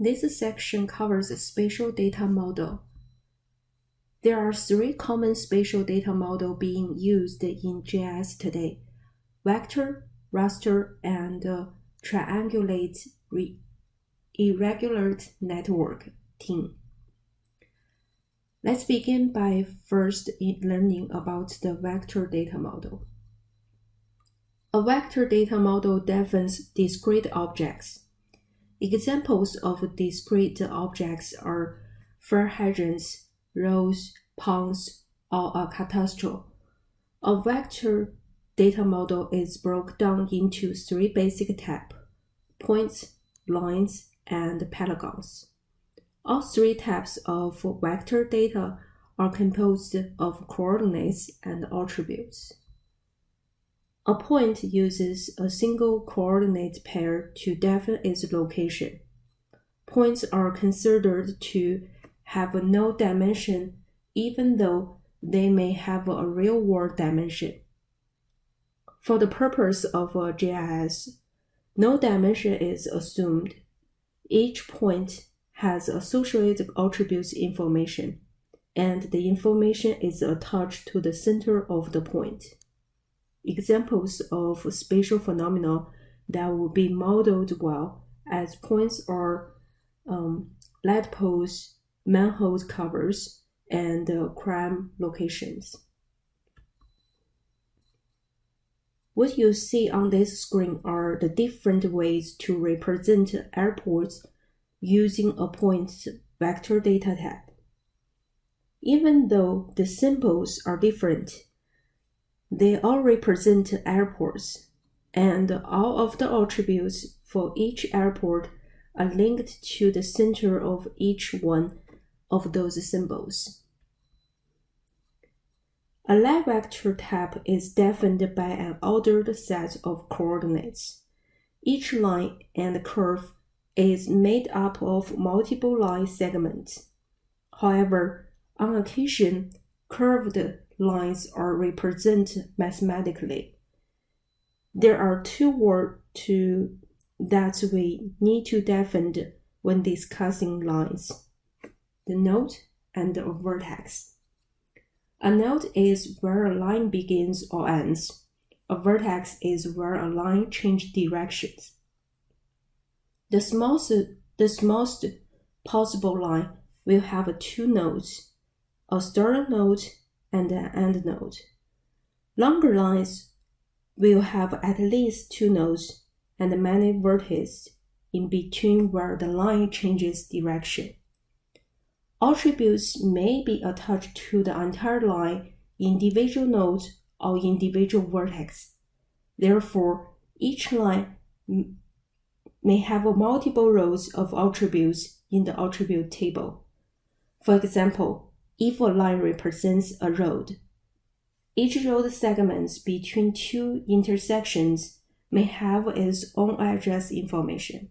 This section covers a spatial data model. There are three common spatial data models being used in GIS today: vector, raster, and triangulate irregular network (TIN). Let's begin by first learning about the vector data model. A vector data model defines discrete objects. Examples of discrete objects are firehydrants, roads, ponds, or a cadastral. A vector data model is broken down into three basic types: points, lines, and polygons. All three types of vector data are composed of coordinates and attributes. A point uses a single coordinate pair to define its location. Points are considered to have no dimension even though they may have a real-world dimension. For the purpose of GIS, no dimension is assumed. Each point has associated attributes information, and the information is attached to the center of the point. Examples of spatial phenomena that will be modeled well as points are light poles, manhole covers, and crime locations. What you see on this screen are the different ways to represent airports using a point vector data type. Even though the symbols are different, they all represent airports, and all of the attributes for each airport are linked to the center of each one of those symbols. A line vector type is defined by an ordered set of coordinates. Each line and curve is made up of multiple line segments. However, on occasion, curved lines are represented mathematically. There are two words that we need to define when discussing lines: the node and a vertex. A node is where a line begins or ends. A vertex is where a line changes directions. The smallest possible line will have two nodes, a start node and an end node. Longer lines will have at least two nodes and many vertices in between where the line changes direction. Attributes may be attached to the entire line, individual nodes, or individual vertex. Therefore, each line may have multiple rows of attributes in the attribute table. For example, if a line represents a road, each road segment between two intersections may have its own address information,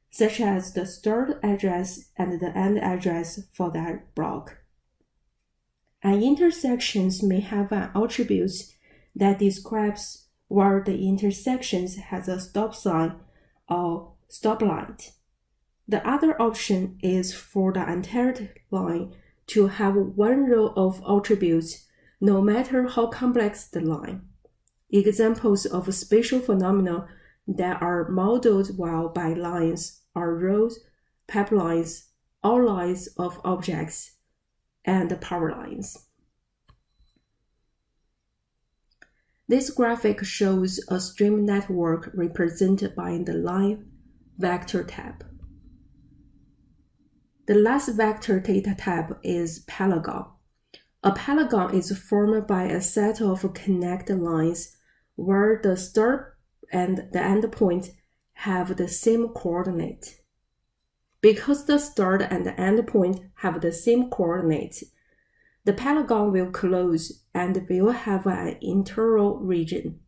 such as the start address and the end address for that block. And intersections may have an attribute that describes where the intersection has a stop sign or stoplight. The other option is for the entire line to have one row of attributes no matter how complex the line. Examples of spatial phenomena that are modeled well by lines are roads, pipelines, outlines of objects, and power lines. This graphic shows a stream network represented by the line vector type. The last vector data type is polygon. A polygon is formed by a set of connected lines where the start and the end point have the same coordinate. Because the start and the end point have the same coordinate, the polygon will close and will have an internal region.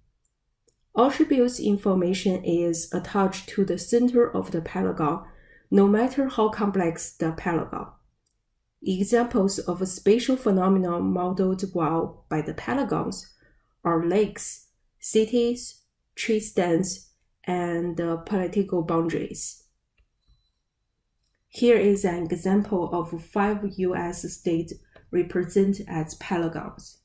Attributes information is attached to the center of the polygon, no matter how complex the polygon. Examples of spatial phenomena modeled well by the polygons are lakes, cities, tree stands, and political boundaries. Here is an example of 5 US states represented as polygons.